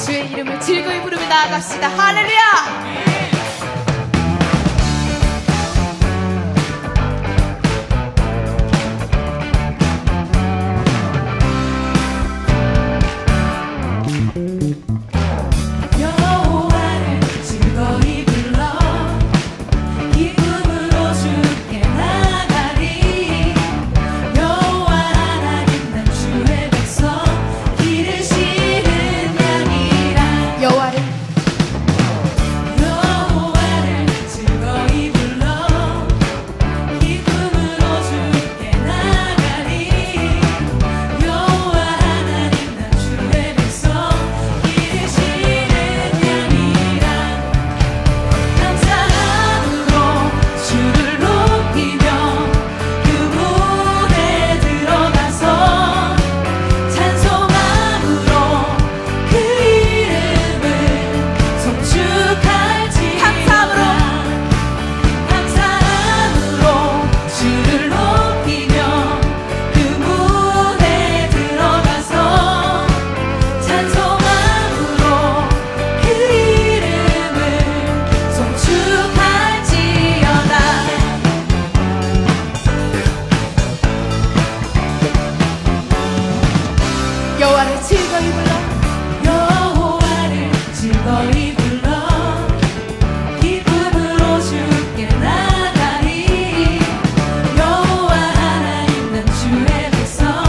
주의 이름을 즐거이 부르며 나아갑시다. 할렐루야. 여호와를 즐거이 불러 여호와를 즐거이 불러 기쁨으로 주께 나가리 여호와 하나님 난 주의 백성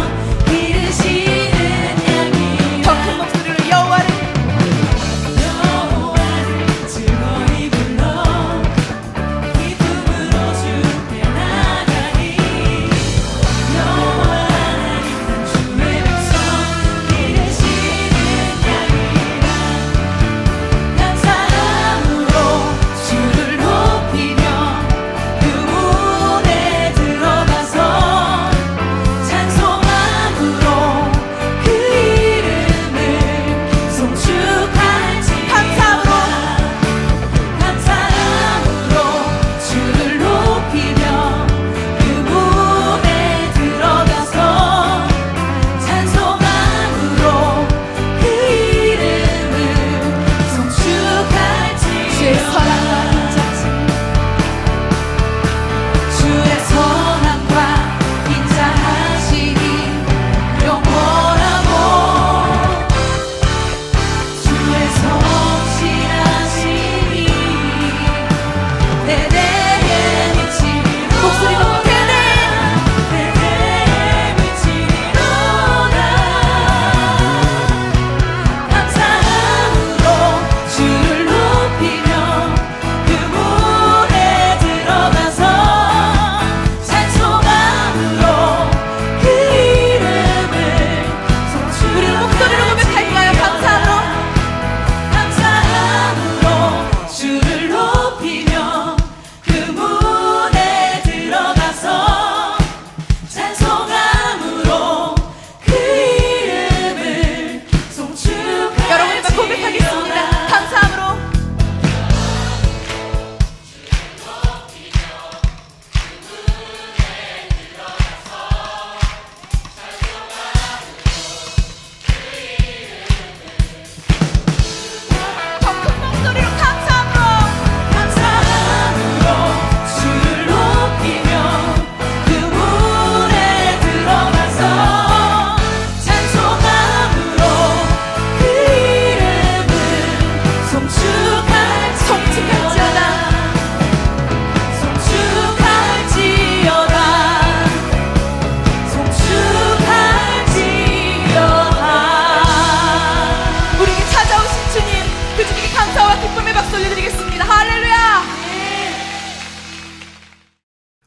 기르시는 양이라 더 큰 목소리로 여호와를 즐거이 불러 기쁨으로 주께 나가리 여호와 하나님 난 주의 백성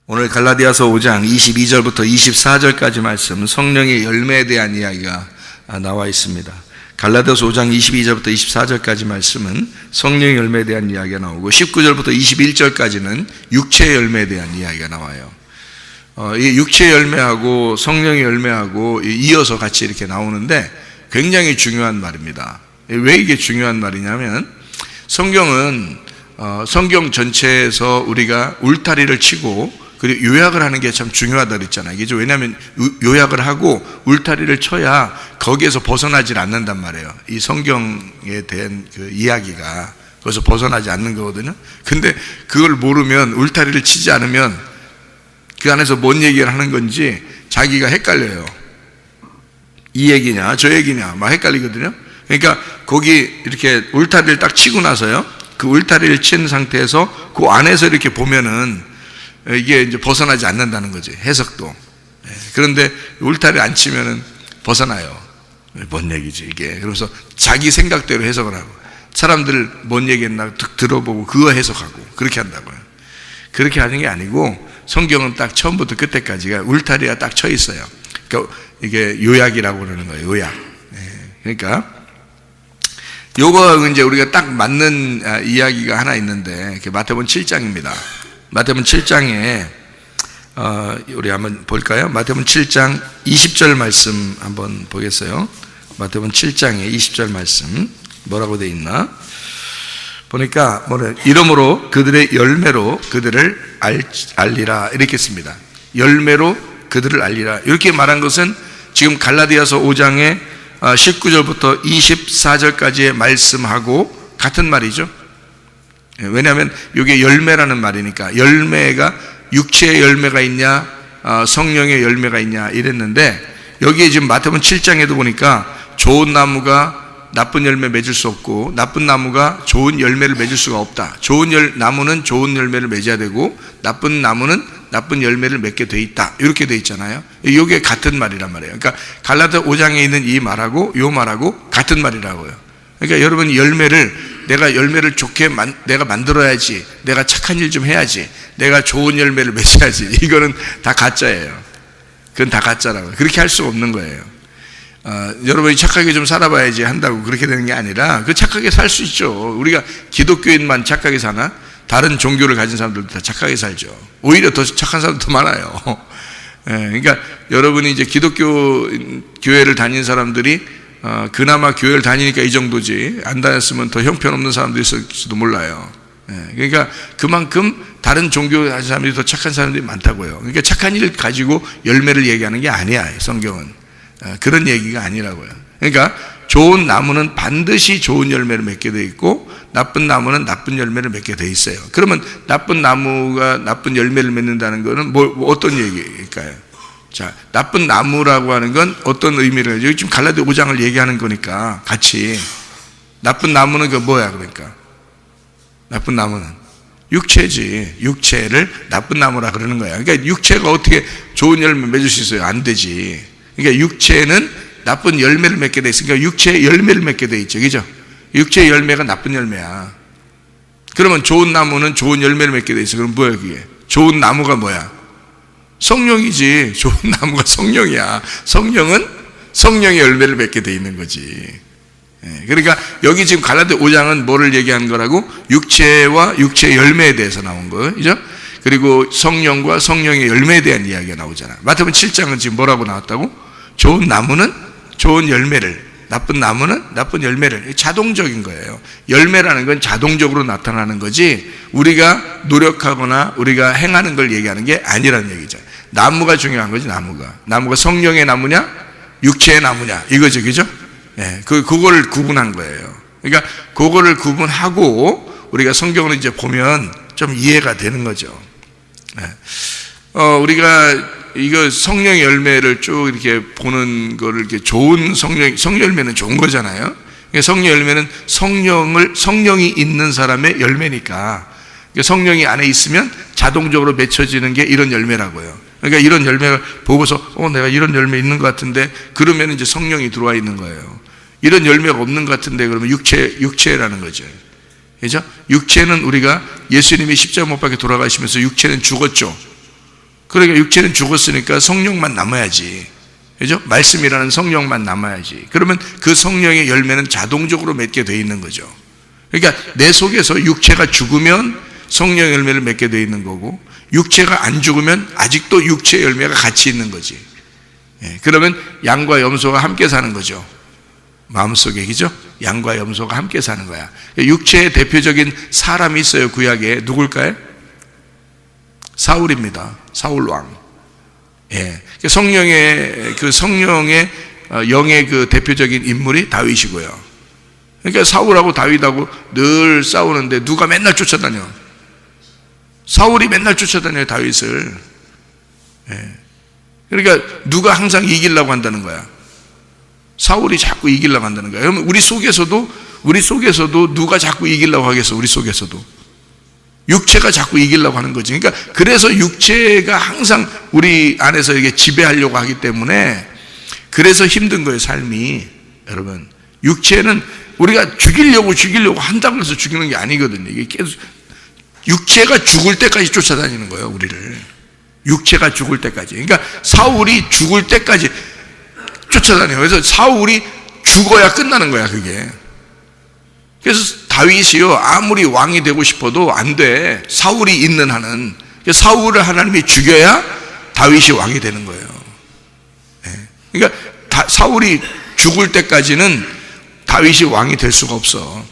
오늘 갈라디아서 5장 22절부터 24절까지 말씀, 성령의 열매에 대한 이야기가 나와 있습니다. 갈라디아서 5장 22절부터 24절까지 말씀은 성령의 열매에 대한 이야기가 나오고 19절부터 21절까지는 육체의 열매에 대한 이야기가 나와요. 이 육체의 열매하고 성령의 열매하고 이어서 같이 이렇게 나오는데 굉장히 중요한 말입니다. 왜 이게 중요한 말이냐면 성경은 성경 전체에서 우리가 울타리를 치고 그리고 요약을 하는 게 참 중요하다 그랬잖아요. 이게 왜냐하면 요약을 하고 울타리를 쳐야 거기에서 벗어나질 않는단 말이에요. 이 성경에 대한 그 이야기가 거기서 벗어나지 않는 거거든요. 근데 그걸 모르면, 울타리를 치지 않으면 그 안에서 뭔 얘기를 하는 건지 자기가 헷갈려요. 이 얘기냐 저 얘기냐 막 헷갈리거든요. 그러니까 거기 이렇게 울타리를 딱 치고 나서요, 그 울타리를 친 상태에서 그 안에서 이렇게 보면은 이게 이제 벗어나지 않는다는 거지, 해석도. 그런데 울타리 안 치면은 벗어나요. 뭔 얘기지 이게. 그래서 자기 생각대로 해석을 하고, 사람들 뭔 얘기했나 들어보고 그거 해석하고 그렇게 한다고요. 그렇게 하는 게 아니고, 성경은 딱 처음부터 끝에까지가 울타리가 딱 쳐 있어요. 그러니까 이게 요약이라고 그러는 거예요. 요약. 그러니까 요거 이제 우리가 딱 맞는 이야기가 하나 있는데, 마태복음 7장입니다. 마태복음 7장에 우리 한번 볼까요? 마태복음 7장 20절 말씀 한번 보겠어요. 마태복음 7장에 20절 말씀 뭐라고 돼 있나? 보니까 이러므로 그들의 열매로 그들을 알리라 이렇게 씁니다. 열매로 그들을 알리라. 이렇게 말한 것은 지금 갈라디아서 5장의 19절부터 24절까지의 말씀하고 같은 말이죠. 왜냐하면 이게 열매라는 말이니까. 열매가 육체의 열매가 있냐 성령의 열매가 있냐 이랬는데, 여기에 지금 마태복음 7장에도 보니까 좋은 나무가 나쁜 열매 맺을 수 없고 나쁜 나무가 좋은 열매를 맺을 수가 없다. 좋은 나무는 좋은 열매를 맺어야 되고 나쁜 나무는 나쁜 열매를 맺게 돼 있다. 이렇게 돼 있잖아요. 이게 같은 말이란 말이에요. 그러니까 갈라디아 5장에 있는 이 말하고 요 말하고 같은 말이라고요. 그러니까 여러분이 내가 열매를 좋게 내가 만들어야지, 내가 착한 일 좀 해야지, 내가 좋은 열매를 맺어야지, 이거는 다 가짜예요. 그건 다 가짜라고요. 그렇게 할 수 없는 거예요. 여러분이 착하게 좀 살아봐야지 한다고 그렇게 되는 게 아니라, 그 착하게 살 수 있죠. 우리가 기독교인만 착하게 사나? 다른 종교를 가진 사람들도 다 착하게 살죠. 오히려 더 착한 사람도 더 많아요. 그러니까 여러분이 이제 기독교 교회를 다닌 사람들이 그나마 교회를 다니니까 이 정도지, 안 다녔으면 더 형편없는 사람도 있을지도 몰라요. 그러니까 그만큼 다른 종교 가진 사람들이 더 착한 사람들이 많다고요. 그러니까 착한 일 가지고 열매를 얘기하는 게 아니야, 성경은. 그런 얘기가 아니라고요. 그러니까 좋은 나무는 반드시 좋은 열매를 맺게 돼 있고 나쁜 나무는 나쁜 열매를 맺게 돼 있어요. 그러면 나쁜 나무가 나쁜 열매를 맺는다는 것은 어떤 얘기일까요? 자, 나쁜 나무라고 하는 건 어떤 의미를 해요? 지금 갈라디아 5장을 얘기하는 거니까 같이. 나쁜 나무는 그 뭐야, 그러니까? 나쁜 나무는 육체지. 육체를 나쁜 나무라 그러는 거야. 그러니까 육체가 어떻게 좋은 열매 맺을 수 있어요? 안 되지. 그러니까 육체는 나쁜 열매를 맺게 돼 있으니까 육체의 열매를 맺게 돼 있죠. 그죠? 육체의 열매가 나쁜 열매야. 그러면 좋은 나무는 좋은 열매를 맺게 돼 있어. 그럼 뭐야, 그게? 좋은 나무가 뭐야? 성령이지. 좋은 나무가 성령이야. 성령은 성령의 열매를 맺게 돼 있는 거지. 그러니까 여기 지금 갈라디아 5장은 뭐를 얘기하는 거라고? 육체와 육체의 열매에 대해서 나온 거예요. 그죠? 그리고 성령과 성령의 열매에 대한 이야기가 나오잖아. 마태복음 7장은 지금 뭐라고 나왔다고? 좋은 나무는 좋은 열매를, 나쁜 나무는 나쁜 열매를. 자동적인 거예요. 열매라는 건 자동적으로 나타나는 거지 우리가 노력하거나 우리가 행하는 걸 얘기하는 게 아니라는 얘기죠. 나무가 중요한 거지. 나무가 성령의 나무냐 육체의 나무냐 이거죠. 그죠? 그거를 구분한 거예요. 그러니까 그거를 구분하고 우리가 성경을 이제 보면 좀 이해가 되는 거죠. 우리가 이거 성령의 열매를 쭉 이렇게 보는 거를 이렇게 좋은 성령 열매는 좋은 거잖아요. 성령 열매는 성령이 있는 사람의 열매니까, 성령이 안에 있으면 자동적으로 맺혀지는 게 이런 열매라고요. 그러니까 이런 열매를 보고서 내가 이런 열매 있는 것 같은데, 그러면 이제 성령이 들어와 있는 거예요. 이런 열매가 없는 것 같은데 그러면 육체라는 거죠. 그죠? 육체는 우리가 예수님이 십자가 못 박혀 돌아가시면서 육체는 죽었죠. 그러니까 육체는 죽었으니까 성령만 남아야지. 그죠? 말씀이라는 성령만 남아야지. 그러면 그 성령의 열매는 자동적으로 맺게 돼 있는 거죠. 그러니까 내 속에서 육체가 죽으면 성령 열매를 맺게 돼 있는 거고, 육체가 안 죽으면 아직도 육체의 열매가 같이 있는 거지. 그러면 양과 염소가 함께 사는 거죠. 마음속에. 그죠? 양과 염소가 함께 사는 거야. 육체의 대표적인 사람이 있어요. 구약에. 누굴까요? 사울입니다. 사울 왕. 예. 성령의 영의 그 대표적인 인물이 다윗이고요. 그러니까 사울하고 다윗하고 늘 싸우는데 누가 맨날 쫓아다녀? 사울이 맨날 쫓아다녀요, 다윗을. 예. 그러니까 누가 항상 이기려고 한다는 거야. 사울이 자꾸 이기려고 한다는 거야. 그러면 우리 속에서도 누가 자꾸 이기려고 하겠어, 우리 속에서도. 육체가 자꾸 이기려고 하는 거지. 그러니까 그래서 육체가 항상 우리 안에서 이게 지배하려고 하기 때문에 그래서 힘든 거예요, 삶이. 여러분, 육체는 우리가 죽이려고 한다고 해서 죽이는 게 아니거든요. 이게 계속 육체가 죽을 때까지 쫓아다니는 거예요, 우리를. 육체가 죽을 때까지. 그러니까 사울이 죽을 때까지 쫓아다녀요. 그래서 사울이 죽어야 끝나는 거야, 그게. 그래서 다윗이요, 아무리 왕이 되고 싶어도 안 돼. 사울이 있는 한은. 사울을 하나님이 죽여야 다윗이 왕이 되는 거예요. 그러니까 사울이 죽을 때까지는 다윗이 왕이 될 수가 없어.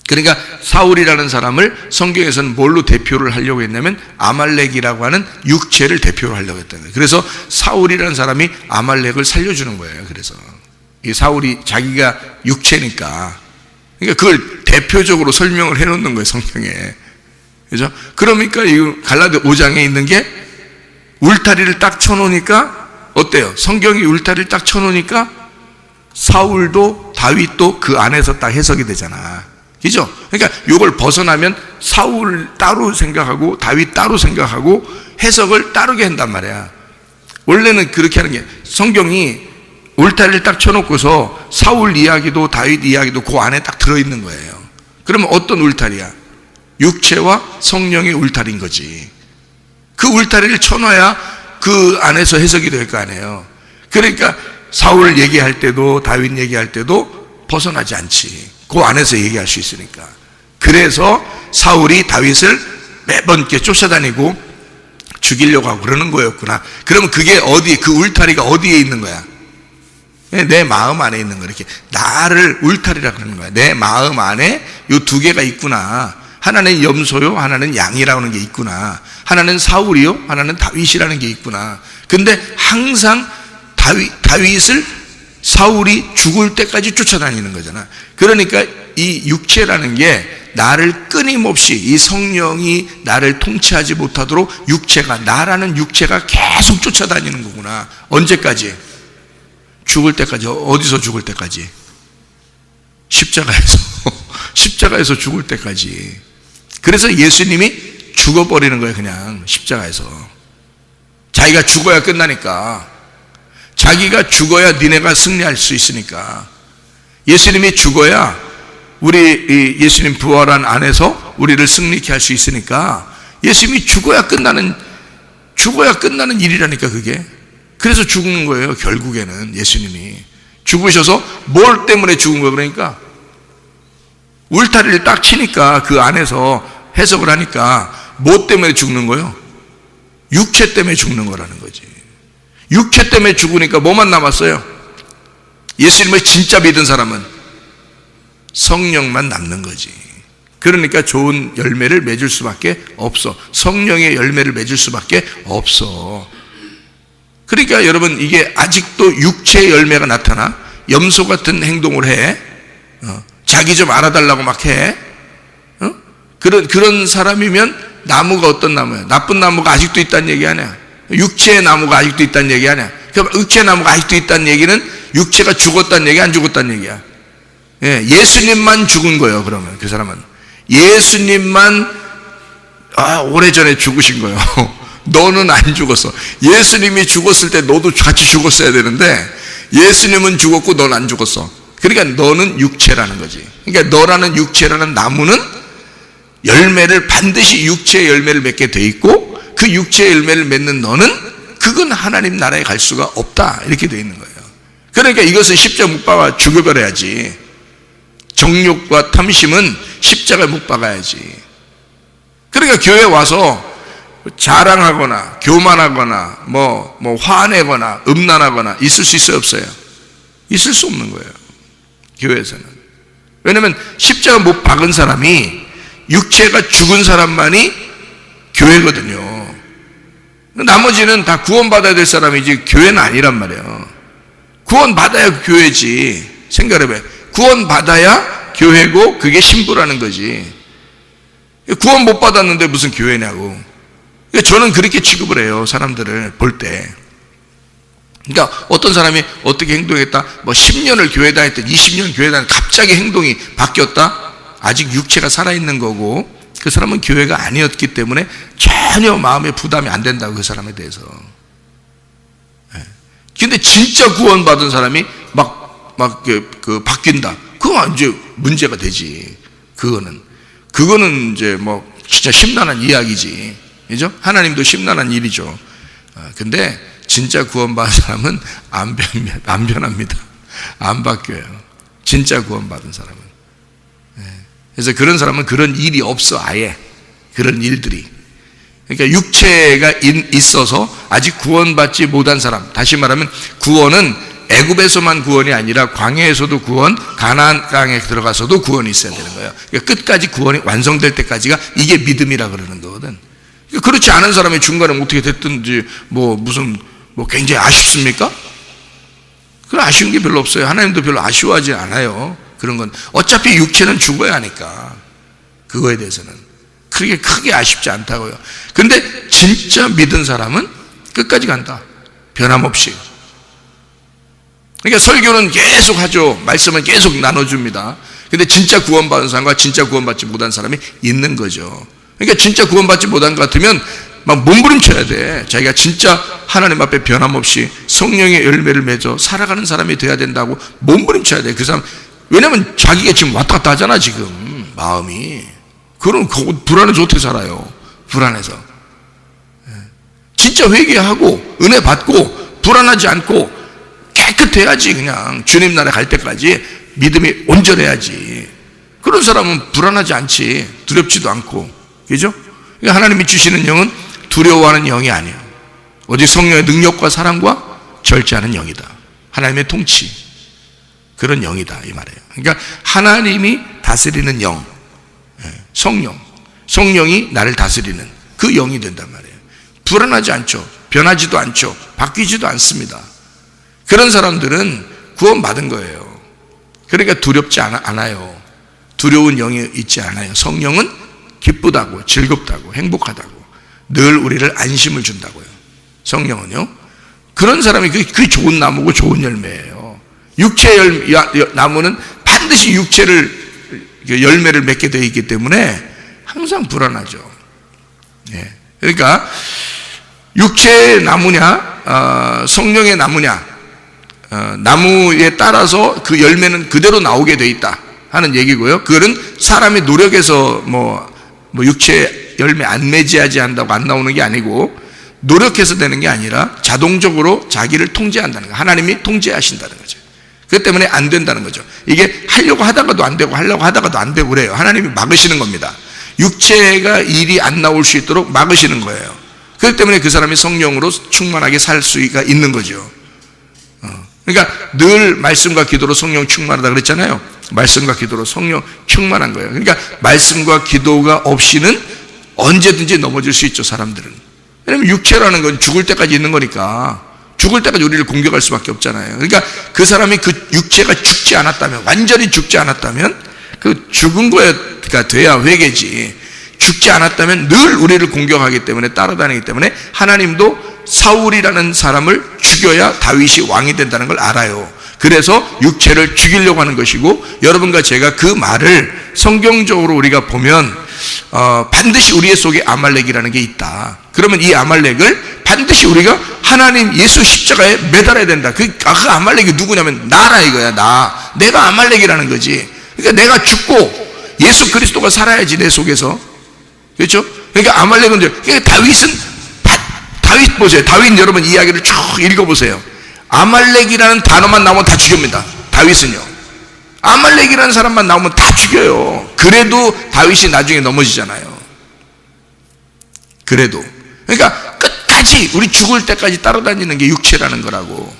그러니까 사울이라는 사람을 성경에서는 뭘로 대표를 하려고 했냐면 아말렉이라고 하는 육체를 대표로 하려고 했다는 거예요. 그래서 사울이라는 사람이 아말렉을 살려주는 거예요. 그래서 이 사울이 자기가 육체니까, 그러니까 그걸 대표적으로 설명을 해놓는 거예요, 성경에. 그죠? 그러니까 이 갈라디아 5장에 있는 게 울타리를 딱 쳐놓으니까 어때요? 성경이 울타리를 딱 쳐놓으니까 사울도 다윗도 그 안에서 딱 해석이 되잖아. 그죠? 그러니까 이걸 벗어나면 사울 따로 생각하고 다윗 따로 생각하고 해석을 따르게 한단 말이야. 원래는 그렇게 하는 게, 성경이 울타리를 딱 쳐놓고서 사울 이야기도 다윗 이야기도 그 안에 딱 들어있는 거예요. 그러면 어떤 울타리야? 육체와 성령의 울타리인 거지. 그 울타리를 쳐놔야 그 안에서 해석이 될 거 아니에요. 그러니까 사울 얘기할 때도 다윗 얘기할 때도 벗어나지 않지. 그 안에서 얘기할 수 있으니까. 그래서 사울이 다윗을 매번 이렇게 쫓아다니고 죽이려고 하고 그러는 거였구나. 그러면 그게 그 울타리가 어디에 있는 거야? 내 마음 안에 있는 거. 이렇게 나를 울타리라 그러는 거야. 내 마음 안에 이 두 개가 있구나. 하나는 염소요, 하나는 양이라는 게 있구나. 하나는 사울이요, 하나는 다윗이라는 게 있구나. 근데 항상 다윗을 사울이 죽을 때까지 쫓아다니는 거잖아. 그러니까 이 육체라는 게 나를 끊임없이, 이 성령이 나를 통치하지 못하도록 나라는 육체가 계속 쫓아다니는 거구나. 언제까지? 죽을 때까지. 어디서 죽을 때까지? 십자가에서 죽을 때까지. 그래서 예수님이 죽어버리는 거예요, 그냥 십자가에서. 자기가 죽어야 끝나니까. 자기가 죽어야 니네가 승리할 수 있으니까. 예수님이 죽어야 예수님 부활한 안에서 우리를 승리케 할 수 있으니까 예수님이 죽어야 끝나는 일이라니까, 그게. 그래서 죽는 거예요, 결국에는. 예수님이 죽으셔서 뭘 때문에 죽은 거예요? 그러니까 울타리를 딱 치니까 그 안에서 해석을 하니까 뭐 때문에 죽는 거예요? 육체 때문에 죽는 거라는 거지. 육체 때문에 죽으니까 뭐만 남았어요? 예수님을 진짜 믿은 사람은 성령만 남는 거지. 그러니까 좋은 열매를 맺을 수밖에 없어. 성령의 열매를 맺을 수밖에 없어. 그러니까 여러분, 이게 아직도 육체의 열매가 나타나. 염소 같은 행동을 해. 자기 좀 알아달라고 막 해. 그런 사람이면 나무가 어떤 나무야? 나쁜 나무가 아직도 있다는 얘기 아니야. 육체의 나무가 아직도 있다는 얘기 아니야. 그러니까 육체의 나무가 아직도 있다는 얘기는 육체가 죽었다는 얘기, 안 죽었다는 얘기야. 예수님만 죽은 거예요. 그러면 그 사람은 예수님만 오래전에 죽으신 거예요. 너는 안 죽었어. 예수님이 죽었을 때 너도 같이 죽었어야 되는데 예수님은 죽었고 넌 안 죽었어. 그러니까 너는 육체라는 거지. 그러니까 너라는 육체라는 나무는 열매를, 반드시 육체의 열매를 맺게 돼 있고, 그 육체의 열매를 맺는 너는 그건 하나님 나라에 갈 수가 없다, 이렇게 돼 있는 거예요. 그러니까 이것은 십자가 못 박아 죽여버려야지. 정욕과 탐심은 십자가에 못 박아야지. 그러니까 교회 와서 자랑하거나 교만하거나 뭐 화내거나 음란하거나 있을 수 있어요, 없어요? 있을 수 없는 거예요, 교회에서는. 왜냐하면 십자가 못 박은 사람이, 육체가 죽은 사람만이 교회거든요. 나머지는 다 구원받아야 될 사람이지 교회는 아니란 말이에요. 구원받아야 교회지. 생각해봐요. 구원받아야 교회고 그게 신부라는 거지. 구원 못 받았는데 무슨 교회냐고. 저는 그렇게 취급을 해요. 사람들을 볼 때. 그러니까 어떤 사람이 어떻게 행동했다, 뭐 10년을 교회 다녔다, 20년 교회 다녔다, 갑자기 행동이 바뀌었다? 아직 육체가 살아있는 거고 그 사람은 교회가 아니었기 때문에 전혀 마음의 부담이 안 된다고, 그 사람에 대해서. 근데 진짜 구원받은 사람이 바뀐다. 그건 이제 문제가 되지. 그거는 이제 뭐 진짜 심란한 이야기지. 그죠? 하나님도 심란한 일이죠. 근데 진짜 구원받은 사람은 안 변합니다. 안 바뀌어요. 진짜 구원받은 사람은. 그래서 그런 사람은 그런 일이 없어, 아예. 그런 일들이. 그러니까 육체가 있어서 아직 구원받지 못한 사람, 다시 말하면 구원은 애굽에서만 구원이 아니라 광야에서도 구원, 가나안 땅에 들어가서도 구원이 있어야 되는 거예요. 그러니까 끝까지 구원이 완성될 때까지가 이게 믿음이라 그러는 거거든. 그러니까 그렇지 않은 사람이 중간에 어떻게 됐든지 굉장히 아쉽습니까? 그런 아쉬운 게 별로 없어요. 하나님도 별로 아쉬워하지 않아요. 그런 건 어차피 육체는 죽어야 하니까 그거에 대해서는 그렇게 크게 아쉽지 않다고요. 근데 진짜 믿은 사람은 끝까지 간다. 변함없이. 그러니까 설교는 계속 하죠. 말씀은 계속 나눠줍니다. 근데 진짜 구원받은 사람과 진짜 구원받지 못한 사람이 있는 거죠. 그러니까 진짜 구원받지 못한 것 같으면 막 몸부림쳐야 돼. 자기가 진짜 하나님 앞에 변함없이 성령의 열매를 맺어 살아가는 사람이 돼야 된다고 몸부림쳐야 돼. 그 사람, 왜냐면 자기가 지금 왔다 갔다 하잖아, 지금 마음이. 그럼 불안해서 어떻게 살아요? 불안해서. 진짜 회개하고 은혜 받고 불안하지 않고 깨끗해야지. 그냥 주님 나라에 갈 때까지 믿음이 온전해야지. 그런 사람은 불안하지 않지. 두렵지도 않고. 그죠? 하나님이 주시는 영은 두려워하는 영이 아니에요. 오직 성령의 능력과 사랑과 절제하는 영이다. 하나님의 통치, 그런 영이다, 이 말이에요. 그러니까 하나님이 다스리는 영, 성령이 나를 다스리는 그 영이 된단 말이에요. 불안하지 않죠. 변하지도 않죠. 바뀌지도 않습니다. 그런 사람들은 구원받은 거예요. 그러니까 두렵지 않아요. 두려운 영이 있지 않아요. 성령은 기쁘다고, 즐겁다고, 행복하다고, 늘 우리를 안심을 준다고요. 성령은요. 그런 사람이 그게 좋은 나무고 좋은 열매예요. 육체 나무는 반드시 열매를 맺게 되어 있기 때문에 항상 불안하죠. 그러니까 육체의 나무냐 성령의 나무냐, 나무에 따라서 그 열매는 그대로 나오게 되어 있다 하는 얘기고요. 그거는 사람이 노력해서 육체 열매 안 맺어야지 한다고 안 나오는 게 아니고, 노력해서 되는 게 아니라 자동적으로 자기를 통제한다는 거예요. 하나님이 통제하신다는 거죠. 그것 때문에 안 된다는 거죠. 이게 하려고 하다가도 안 되고 하려고 하다가도 안 되고 그래요. 하나님이 막으시는 겁니다. 육체가 일이 안 나올 수 있도록 막으시는 거예요. 그렇기 때문에 그 사람이 성령으로 충만하게 살 수가 있는 거죠. 그러니까 늘 말씀과 기도로 성령 충만하다 그랬잖아요. 말씀과 기도로 성령 충만한 거예요. 그러니까 말씀과 기도가 없이는 언제든지 넘어질 수 있죠, 사람들은. 왜냐하면 육체라는 건 죽을 때까지 있는 거니까 죽을 때까지 우리를 공격할 수밖에 없잖아요. 그러니까 그 사람이 그 육체가 죽지 않았다면, 완전히 죽지 않았다면, 그 죽은 거가 돼야 회개지. 죽지 않았다면 늘 우리를 공격하기 때문에, 따라다니기 때문에 하나님도 사울이라는 사람을 죽여야 다윗이 왕이 된다는 걸 알아요. 그래서 육체를 죽이려고 하는 것이고, 여러분과 제가 그 말을 성경적으로 우리가 보면 반드시 우리의 속에 아말렉이라는 게 있다. 그러면 이 아말렉을 반드시 우리가 하나님 예수 십자가에 매달아야 된다. 그 아말렉이 누구냐면 나라 이거야. 내가 아말렉이라는 거지. 그러니까 내가 죽고 예수 그리스도가 살아야지, 내 속에서. 그렇죠? 그러니까 아말렉은 그러니까 다윗 보세요. 다윗 여러분 이야기를 쭉 읽어보세요. 아말렉이라는 단어만 나오면 다 죽입니다. 다윗은요. 아말렉이라는 사람만 나오면 다 죽여요. 그래도 다윗이 나중에 넘어지잖아요. 그래도. 그러니까 끝까지 우리 죽을 때까지 따라다니는 게 육체라는 거라고.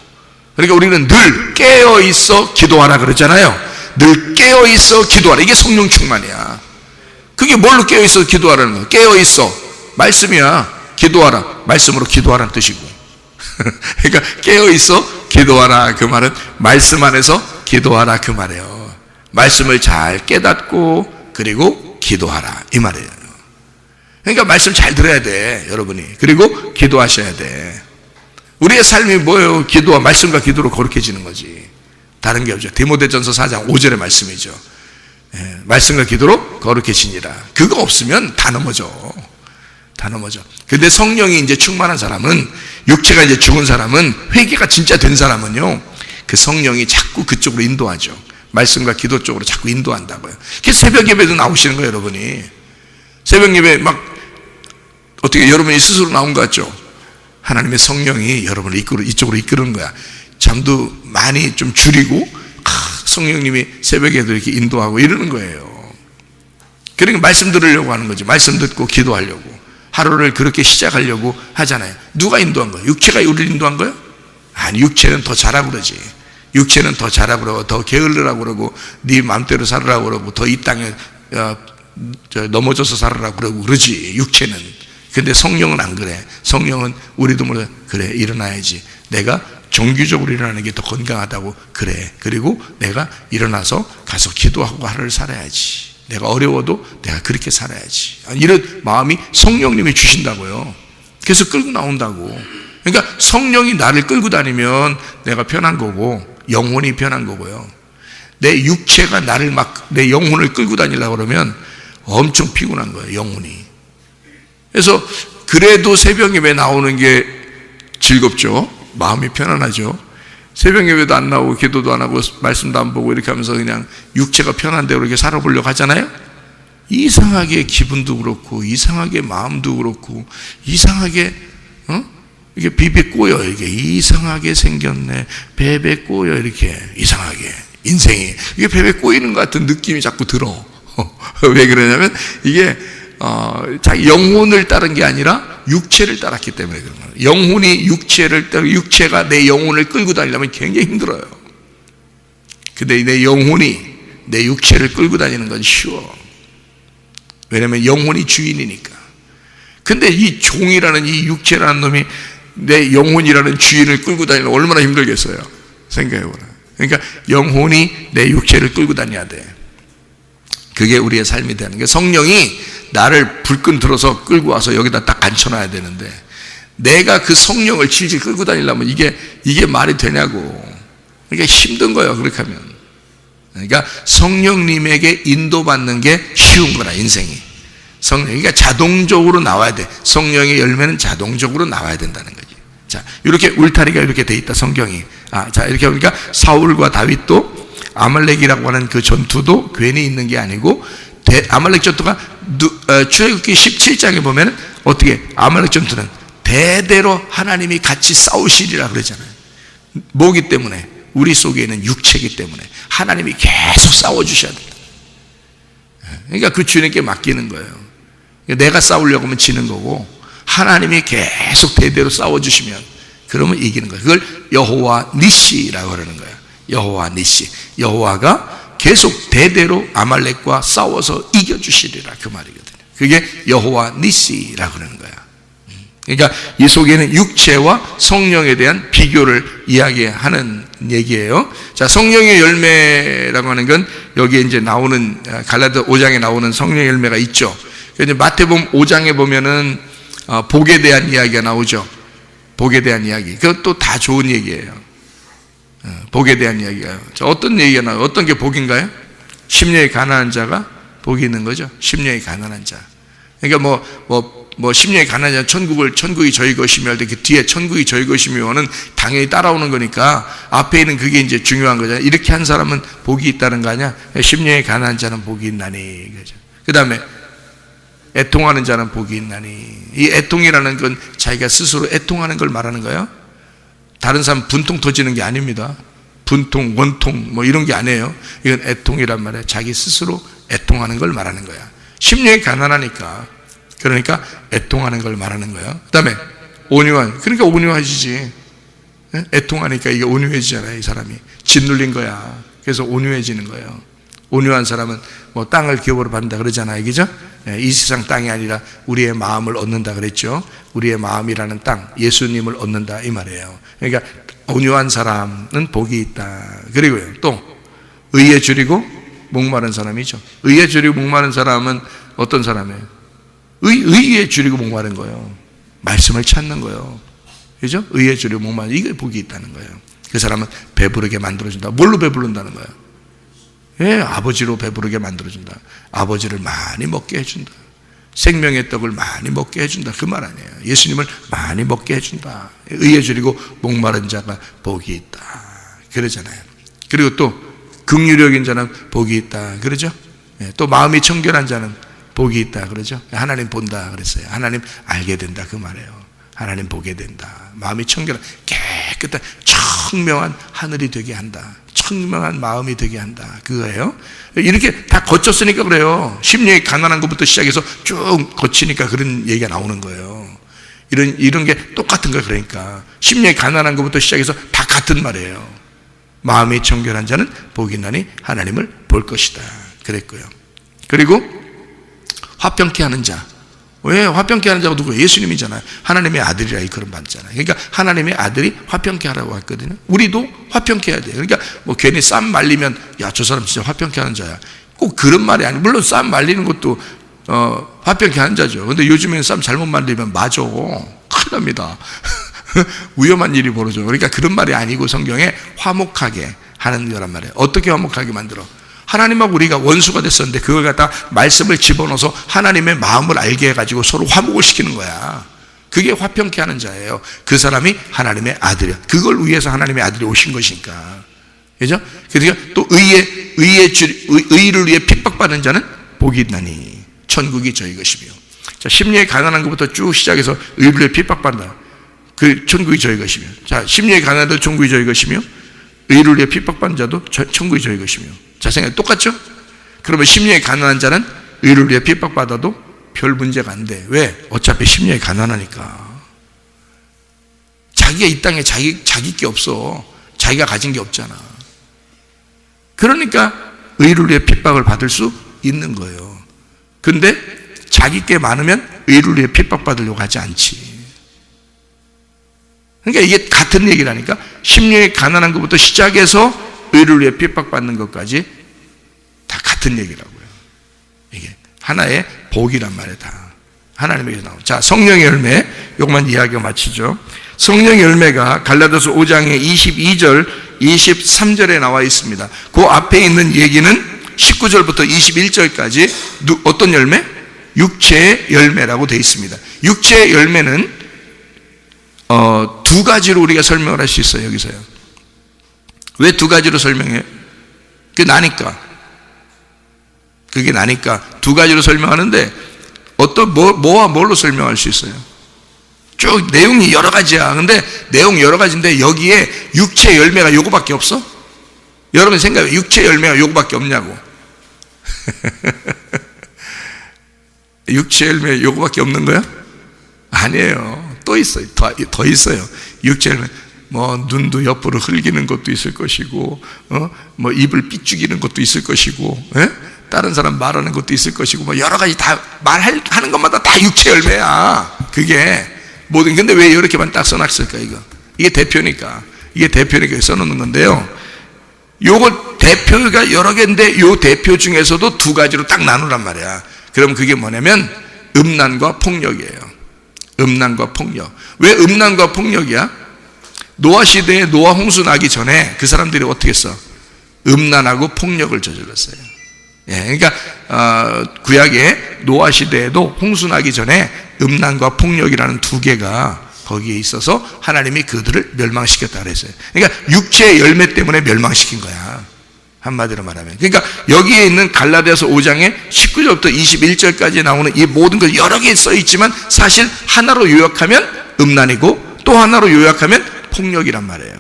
그러니까 우리는 늘 깨어있어 기도하라 그러잖아요. 늘 깨어있어 기도하라. 이게 성령 충만이야. 그게 뭘로 깨어있어 기도하라는 거야? 깨어있어. 말씀이야. 기도하라. 말씀으로 기도하라는 뜻이고. 그러니까 깨어있어 기도하라. 그 말은 말씀 안에서 기도하라 그 말이에요. 말씀을 잘 깨닫고 그리고 기도하라 이 말이에요. 그러니까 말씀 잘 들어야 돼 여러분이. 그리고 기도하셔야 돼. 우리의 삶이 뭐예요? 기도와 말씀과 기도로 거룩해지는 거지. 다른 게 없죠. 디모데전서 4장 5절의 말씀이죠. 말씀과 기도로 거룩해지니라. 그거 없으면 다 넘어져. 다 넘어져. 근데 성령이 이제 충만한 사람은, 육체가 이제 죽은 사람은, 회개가 진짜 된 사람은요, 그 성령이 자꾸 그쪽으로 인도하죠. 말씀과 기도 쪽으로 자꾸 인도한다고요. 그래서 새벽 예배도 나오시는 거예요, 여러분이. 새벽 예배 막 어떻게 여러분이 스스로 나온 것 같죠? 하나님의 성령이 여러분을 이쪽으로 이끄는 거야. 잠도 많이 좀 줄이고 성령님이 새벽에도 이렇게 인도하고 이러는 거예요. 그러니까 말씀 들으려고 하는 거죠. 말씀 듣고 기도하려고. 하루를 그렇게 시작하려고 하잖아요. 누가 인도한 거예요? 육체가 우리를 인도한 거예요? 아니, 육체는 더 잘하고 그러지. 육체는 더 잘하고 그러고 더 게을르라고 그러고 네 마음대로 살으라고 그러고 더 이 땅에 넘어져서 살으라고 그러고 그러지, 육체는. 근데 성령은 안 그래. 성령은 우리도 몰라. 그래, 일어나야지. 내가 정규적으로 일어나는 게 더 건강하다고. 그래. 그리고 내가 일어나서 가서 기도하고 하루를 살아야지. 내가 어려워도 내가 그렇게 살아야지. 이런 마음이 성령님이 주신다고요. 그래서 끌고 나온다고. 그러니까 성령이 나를 끌고 다니면 내가 편한 거고 영혼이 편한 거고요. 내 육체가 나를 내 영혼을 끌고 다니려고 그러면 엄청 피곤한 거예요, 영혼이. 그래서 그래도 새벽 예배 나오는 게 즐겁죠. 마음이 편안하죠. 새벽 예배도 안 나오고 기도도 안 하고 말씀도 안 보고 이렇게 하면서 그냥 육체가 편한 대로 이렇게 살아보려고 하잖아요. 이상하게 기분도 그렇고 이상하게 마음도 그렇고 이상하게 이게 비비 꼬여. 이게 이상하게 생겼네. 베베 꼬여. 이렇게 이상하게 인생이 이게 베베 꼬이는 것 같은 느낌이 자꾸 들어. 왜 그러냐면 이게 자기 영혼을 따른 게 아니라 육체를 따랐기 때문에 그런 거예요. 영혼이 육체를 따르고 육체가 내 영혼을 끌고 다니려면 굉장히 힘들어요. 근데 내 영혼이 내 육체를 끌고 다니는 건 쉬워. 왜냐하면 영혼이 주인이니까. 근데 이 종이라는 이 육체라는 놈이 내 영혼이라는 주인을 끌고 다니면 얼마나 힘들겠어요. 생각해보라. 그러니까 영혼이 내 육체를 끌고 다녀야 돼. 그게 우리의 삶이 되는 게, 성령이 나를 불끈 들어서 끌고 와서 여기다 딱 앉혀놔야 되는데 내가 그 성령을 질질 끌고 다니려면 이게 말이 되냐고. 그러니까 힘든 거예요, 그렇게 하면. 그러니까 성령님에게 인도받는 게 쉬운 거라, 인생이. 그러니까 자동적으로 나와야 돼. 성령의 열매는 자동적으로 나와야 된다는 거지. 자, 이렇게 울타리가 이렇게 돼 있다, 성경이. 자, 이렇게 보니까 사울과 다윗도 아말렉이라고 하는 그 전투도 괜히 있는 게 아니고, 아말렉 전투가 출애굽기 17장에 보면 어떻게 아말렉 전투는 대대로 하나님이 같이 싸우시리라 그러잖아요. 뭐기 때문에? 우리 속에 있는 육체이기 때문에 하나님이 계속 싸워주셔야 된다. 그러니까 그 주님께 맡기는 거예요. 내가 싸우려고 하면 지는 거고, 하나님이 계속 대대로 싸워주시면 그러면 이기는 거예요. 그걸 여호와 니시라고 그러는 거예요. 여호와 니시. 여호와가 계속 대대로 아말렉과 싸워서 이겨주시리라, 그 말이거든요. 그게 여호와 니시라고 그러는 거야. 그러니까 이 속에는 육체와 성령에 대한 비교를 이야기하는 얘기예요. 자, 성령의 열매라고 하는 건 여기에 이제 나오는 갈라디아 5장에 나오는 성령의 열매가 있죠. 그런데 마태복음 5장에 보면은 복에 대한 이야기가 나오죠. 복에 대한 이야기. 그것도 다 좋은 얘기예요. 복에 대한 이야기가요. 자, 어떤 얘기가 나와요? 어떤 게 복인가요? 심령이 가난한 자가 복이 있는 거죠. 심령이 가난한 자. 그러니까 심령이 가난한 자, 천국이 저희 것이며 할 때 그 뒤에 천국이 저희 것이며는 당연히 따라오는 거니까 앞에 있는 그게 이제 중요한 거잖아요. 이렇게 한 사람은 복이 있다는 거 아니야? 심령이 가난한 자는 복이 있나니. 그죠? 그 다음에 애통하는 자는 복이 있나니. 이 애통이라는 건 자기가 스스로 애통하는 걸 말하는 거예요. 다른 사람 분통 터지는 게 아닙니다. 분통, 원통 이런 게 아니에요. 이건 애통이란 말이에요. 자기 스스로 애통하는 걸 말하는 거야. 심령이 가난하니까, 그러니까 애통하는 걸 말하는 거예요. 그 다음에 온유한, 그러니까 온유해지지. 애통하니까 이게 온유해지잖아요. 이 사람이 짓눌린 거야. 그래서 온유해지는 거예요. 온유한 사람은 뭐 땅을 기업으로 받는다 그러잖아요. 그죠? 이 세상 땅이 아니라 우리의 마음을 얻는다 그랬죠. 우리의 마음이라는 땅, 예수님을 얻는다 이 말이에요. 그러니까 온유한 사람은 복이 있다. 그리고요, 또 의에 줄이고 목마른 사람이죠. 의에 줄이고 목마른 사람은 어떤 사람이에요? 의에 줄이고 목마른 거예요. 말씀을 찾는 거예요. 그죠? 의에 줄이고 목마른, 이게 복이 있다는 거예요. 그 사람은 배부르게 만들어준다. 뭘로 배부른다는 거예요? 예, 아버지로 배부르게 만들어준다. 아버지를 많이 먹게 해준다. 생명의 떡을 많이 먹게 해준다. 그 말 아니에요. 예수님을 많이 먹게 해준다. 의에 줄이고 목마른 자가 복이 있다. 그러잖아요. 그리고 또 긍휼력인 자는 복이 있다. 그러죠? 예, 또 마음이 청결한 자는 복이 있다. 그러죠? 하나님 본다 그랬어요. 하나님 알게 된다. 그 말이에요. 하나님 보게 된다. 마음이 청결한, 깨끗한, 청명한 하늘이 되게 한다. 청명한 마음이 되게 한다. 그거예요. 이렇게 다 거쳤으니까 그래요. 심령이 가난한 것부터 시작해서 쭉 거치니까 그런 얘기가 나오는 거예요. 이런 게 똑같은 거예요. 그러니까 심령이 가난한 것부터 시작해서 다 같은 말이에요. 마음이 청결한 자는 복이 있나니 하나님을 볼 것이다. 그랬고요. 그리고 화평케 하는 자. 왜 화평케 하는 자가 누구예요? 예수님이잖아요. 하나님의 아들이라 그런 말이잖아요. 그러니까 하나님의 아들이 화평케 하라고 했거든요. 우리도 화평케 해야 돼요. 그러니까 뭐 괜히 쌈 말리면 야, 저 사람 진짜 화평케 하는 자야. 꼭 그런 말이 아니에요. 물론 쌈 말리는 것도 화평케 하는 자죠. 근데 요즘에는 쌈 잘못 말리면 맞아. 큰일 납니다. 위험한 일이 벌어져요. 그러니까 그런 말이 아니고 성경에 화목하게 하는 거란 말이에요. 어떻게 화목하게 만들어? 하나님하고 우리가 원수가 됐었는데 그걸 갖다 말씀을 집어넣어서 하나님의 마음을 알게 해가지고 서로 화목을 시키는 거야. 그게 화평케 하는 자예요. 그 사람이 하나님의 아들이야. 그걸 위해서 하나님의 아들이 오신 것이니까. 그죠? 그러니까 또 의를 위해 핍박받는 자는 복이 있나니 천국이 저희 것이며. 자, 심령이 가난한 것부터 쭉 시작해서 의를 위해 핍박받는다. 그 천국이 저희 것이며. 자, 심령이 가난한 자도 천국이 저희 것이며, 의를 위해 핍박받는 자도 천국이 저희 것이며. 자, 생각이 똑같죠? 그러면 심령이 가난한 자는 의를 위해 핍박받아도 별 문제가 안 돼. 왜? 어차피 심령이 가난하니까. 자기가 이 땅에 자기 게 없어. 자기가 가진 게 없잖아. 그러니까 의를 위해 핍박을 받을 수 있는 거예요. 근데 자기 게 많으면 의를 위해 핍박받으려고 하지 않지. 그러니까 이게 같은 얘기라니까. 심령이 가난한 것부터 시작해서 의를 위해 핍박받는 것까지 다 같은 얘기라고요. 이게 하나의 복이란 말이에요. 다 하나님에게서 나오는. 자, 성령의 열매, 이것만 이야기가 마치죠. 성령의 열매가 갈라디아서 5장의 22절 23절에 나와 있습니다. 그 앞에 있는 얘기는 19절부터 21절까지 어떤 열매? 육체의 열매라고 되어 있습니다. 육체의 열매는 두 가지로 우리가 설명을 할 수 있어요. 여기서요. 왜 두 가지로 설명해요? 그게 나니까 두 가지로 설명하는데 뭐와 뭘로 설명할 수 있어요? 쭉 내용이 여러 가지야. 근데 내용 여러 가지인데 여기에 육체 열매가 요거밖에 없어? 여러분 생각해. 육체 열매가 요거밖에 없냐고. 육체 열매 요거밖에 없는 거야? 아니에요. 또 있어요. 더 있어요. 육체 열매. 뭐 눈도 옆으로 흘기는 것도 있을 것이고, 뭐 입을 삐죽이는 것도 있을 것이고, 다른 사람 말하는 것도 있을 것이고, 뭐 여러 가지 다 말하는 것마다 다 육체 열매야. 그게 모든. 근데 왜 이렇게만 딱 써놨을까 이거? 이게 대표니까 써놓는 건데요. 요거 대표가 여러 개인데 요 대표 중에서도 두 가지로 딱 나누란 말이야. 그럼 그게 뭐냐면 음란과 폭력이에요. 음란과 폭력. 왜 음란과 폭력이야? 노아 시대에 노아 홍수 나기 전에 그 사람들이 어떻게 했어? 음란하고 폭력을 저질렀어요. 예, 그러니까 구약의 노아 시대에도 홍수 나기 전에 음란과 폭력이라는 두 개가 거기에 있어서 하나님이 그들을 멸망시켰다 그랬어요. 그러니까 육체의 열매 때문에 멸망시킨 거야. 한마디로 말하면. 그러니까 여기에 있는 갈라디아서 5장의 19절부터 21절까지 나오는 이 모든 것 여러 개 써 있지만 사실 하나로 요약하면 음란이고 또 하나로 요약하면 폭력이란 말이에요.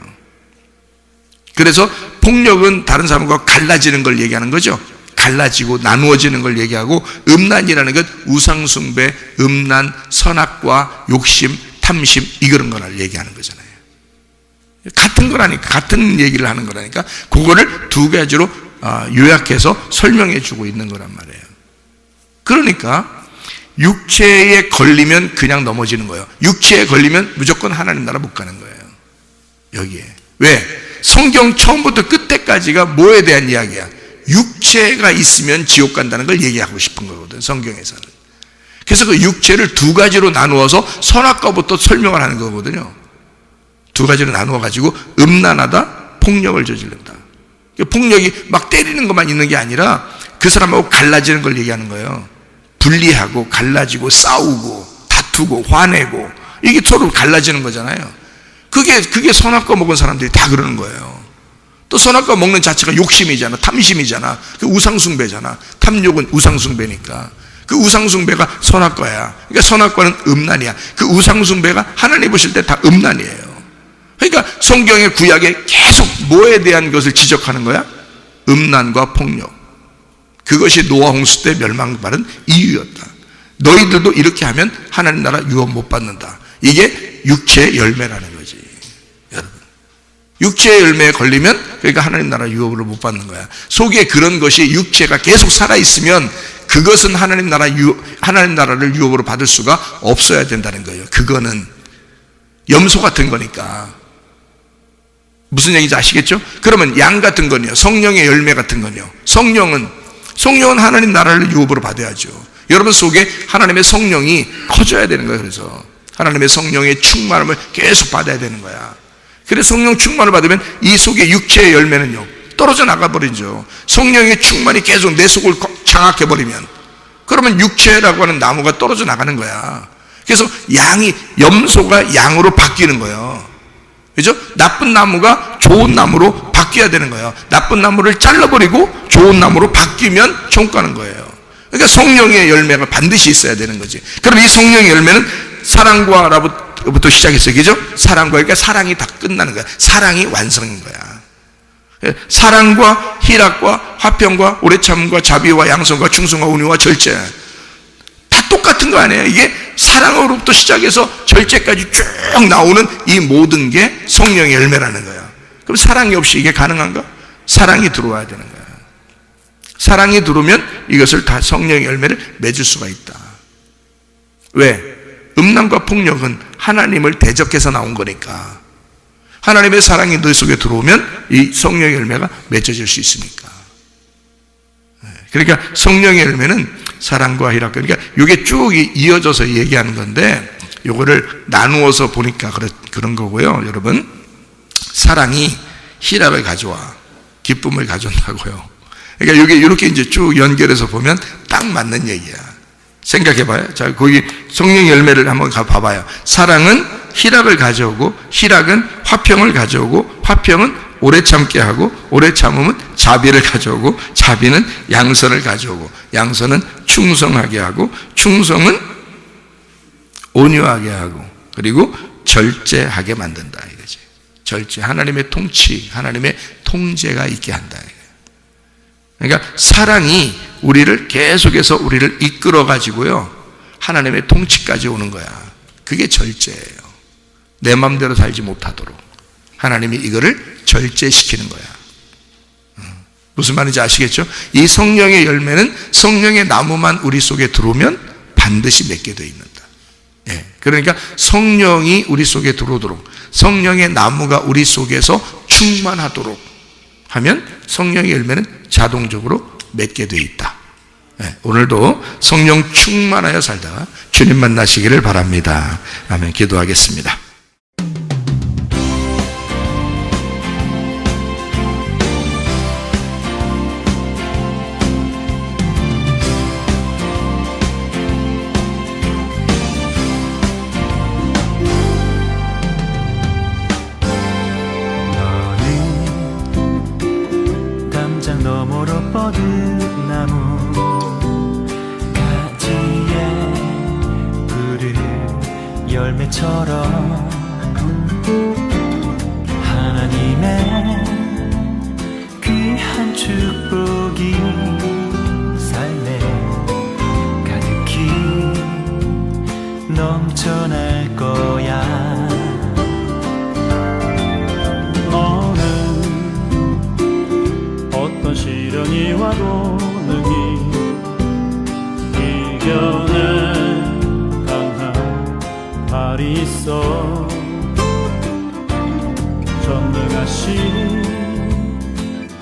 그래서 폭력은 다른 사람과 갈라지는 걸 얘기하는 거죠. 갈라지고 나누어지는 걸 얘기하고, 음란이라는 것 우상숭배, 음란, 선악과 욕심, 탐심 이런 거를 얘기하는 거잖아요. 같은 거라니까. 같은 얘기를 하는 거라니까. 그거를 두 가지로 요약해서 설명해 주고 있는 거란 말이에요. 그러니까 육체에 걸리면 그냥 넘어지는 거예요. 육체에 걸리면 무조건 하나님 나라 못 가는 거예요. 여기에. 왜? 성경 처음부터 끝에까지가 뭐에 대한 이야기야? 육체가 있으면 지옥 간다는 걸 얘기하고 싶은 거거든, 성경에서는. 그래서 그 육체를 두 가지로 나누어서 선악과부터 설명을 하는 거거든요. 두 가지로 나누어 가지고 음란하다, 폭력을 저지른다. 폭력이 막 때리는 것만 있는 게 아니라 그 사람하고 갈라지는 걸 얘기하는 거예요. 분리하고 갈라지고 싸우고 다투고 화내고 이게 서로 갈라지는 거잖아요. 그게 선악과 먹은 사람들이 다 그러는 거예요. 또 선악과 먹는 자체가 욕심이잖아, 탐심이잖아, 그 우상숭배잖아. 탐욕은 우상숭배니까 그 우상숭배가 선악과야. 그러니까 선악과는 음란이야. 그 우상숭배가 하나님 보실 때 다 음란이에요. 그러니까 성경의 구약에 계속 뭐에 대한 것을 지적하는 거야? 음란과 폭력. 그것이 노아 홍수 때 멸망받은 이유였다. 너희들도 이렇게 하면 하나님 나라 유업 못 받는다. 이게 육체의 열매라는 거지. 여러분, 육체의 열매에 걸리면 그러니까 하나님 나라 유업을 못 받는 거야. 속에 그런 것이 육체가 계속 살아있으면 그것은 하나님 나라를 유업으로 받을 수가 없어야 된다는 거예요. 그거는 염소 같은 거니까. 무슨 얘기인지 아시겠죠? 그러면 양 같은 건요, 성령의 열매 같은 건요, 성령은 하나님 나라를 유업으로 받아야죠. 여러분 속에 하나님의 성령이 커져야 되는 거예요. 그래서 하나님의 성령의 충만함을 계속 받아야 되는 거야. 그래서 성령 충만을 받으면 이 속에 육체의 열매는요 떨어져 나가버리죠. 성령의 충만이 계속 내 속을 장악해버리면 그러면 육체라고 하는 나무가 떨어져 나가는 거야. 그래서 염소가 양으로 바뀌는 거예요. 그죠? 나쁜 나무가 좋은 나무로 바뀌어야 되는 거예요. 나쁜 나무를 잘라버리고 좋은 나무로 바뀌면 천국 가는 거예요. 그러니까 성령의 열매가 반드시 있어야 되는 거지. 그럼 이 성령의 열매는 사랑과부터 시작했어요. 그죠? 사랑과, 그러니까 사랑이 다 끝나는 거야. 사랑이 완성인 거야. 사랑과 희락과 화평과 오래 참음과 자비와 양선과 충성과 온유와 절제 다 똑같은 거 아니에요? 이게 사랑으로부터 시작해서 절제까지 쭉 나오는 이 모든 게 성령의 열매라는 거야. 그럼 사랑이 없이 이게 가능한가? 사랑이 들어와야 되는 거야. 사랑이 들어오면 이것을 다 성령의 열매를 맺을 수가 있다. 왜? 음란과 폭력은 하나님을 대적해서 나온 거니까. 하나님의 사랑이 너 속에 들어오면 이 성령의 열매가 맺어질 수 있으니까. 그러니까 성령의 열매는 사랑과 희락, 그러니까 이게 쭉 이어져서 얘기하는 건데 이거를 나누어서 보니까 그런 거고요. 여러분, 사랑이 희락을 가져와 기쁨을 가져온다고요. 그러니까 이게 이렇게 이제 쭉 연결해서 보면 딱 맞는 얘기야. 생각해봐요. 자, 거기 성령의 열매를 한번 봐봐요. 사랑은 희락을 가져오고, 희락은 화평을 가져오고, 화평은 오래 참게 하고, 오래 참음은 자비를 가져오고, 자비는 양선을 가져오고, 양선은 충성하게 하고, 충성은 온유하게 하고, 그리고 절제하게 만든다 이거지. 절제, 하나님의 통치, 하나님의 통제가 있게 한다. 그러니까 사랑이 우리를 계속해서 우리를 이끌어 가지고요 하나님의 통치까지 오는 거야. 그게 절제예요. 내 마음대로 살지 못하도록 하나님이 이거를 절제시키는 거야. 무슨 말인지 아시겠죠? 이 성령의 열매는 성령의 나무만 우리 속에 들어오면 반드시 맺게 되어 있는다. 예, 그러니까 성령이 우리 속에 들어오도록, 성령의 나무가 우리 속에서 충만하도록 하면 성령의 열매는 자동적으로 맺게 되어 있다. 네, 오늘도 성령 충만하여 살다가 주님 만나시기를 바랍니다. 아멘. 기도하겠습니다. 너머로 뻗은 나무 가지에 푸른 열매처럼 하나님의 귀한 축복이 삶에 가득히 넘쳐날 거야. 어떤 시련이 와도 능히 이겨낸 강한 발이 있어. 전능하신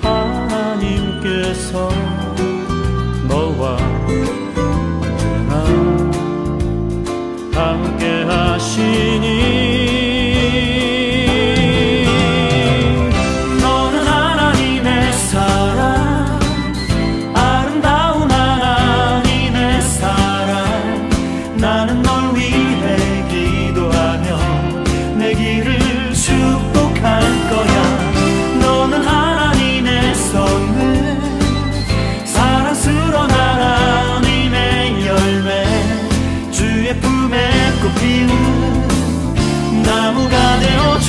하나님께서 너와 언제나 함께 하시니 너는 하나님의 사랑, 아름다운 하나님의 사랑. 나는 널 위해 기도하며 내 길을 축복할 거야. 너는 하나님의 선물, 사랑스러운 하나님의 열매, 주의 품에 꽃 피운 나무가 되어줘.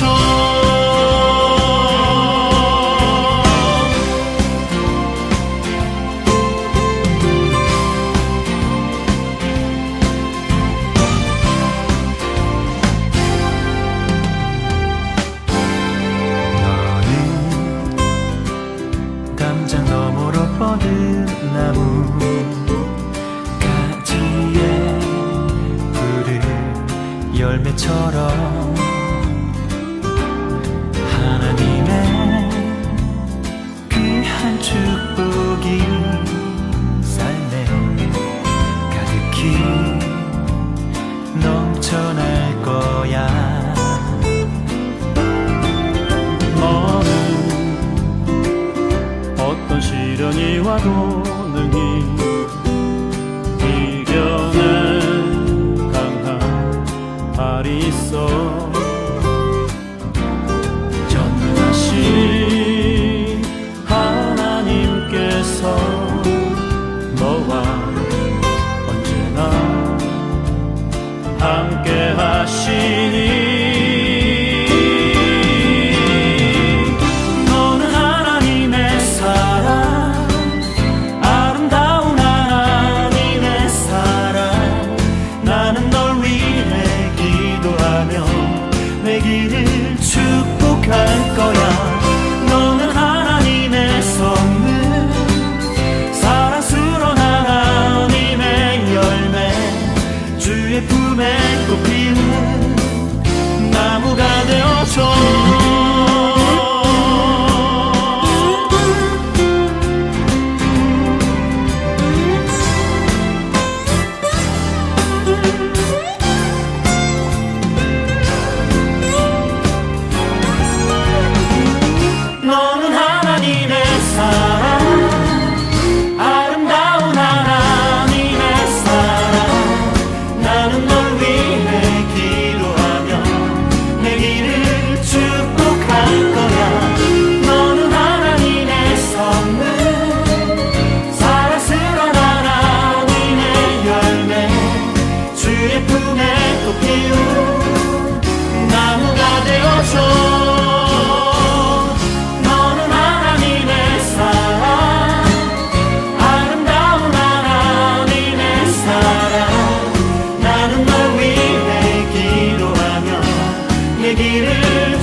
담장 너머로 뻗은 나무 가지에 푸른 열매처럼 하나님의 귀한 축복이 삶에 가득히 넘쳐날 거야. 어떤 시련이 와도 능히 이겨낸 강한 발이 있어. 전능하신 하나님께서 너와 언제나 함께 하시니 내 길을 축복할 거야. 너는 하나님의 선물, 사랑스러운 하나님의 열매, 주의 품에 꽃 피는 나무가 되어줘. 너는 하나님의 사랑, 아름다운 하나님의 사랑. 나는 널 위해 기도하며 내 길을 축복할 거야. 너는 하나님의 선물, 사랑스러운 하나님의 열매, 주의 품에 꽃 피운 나무가 되어줘. 내 길을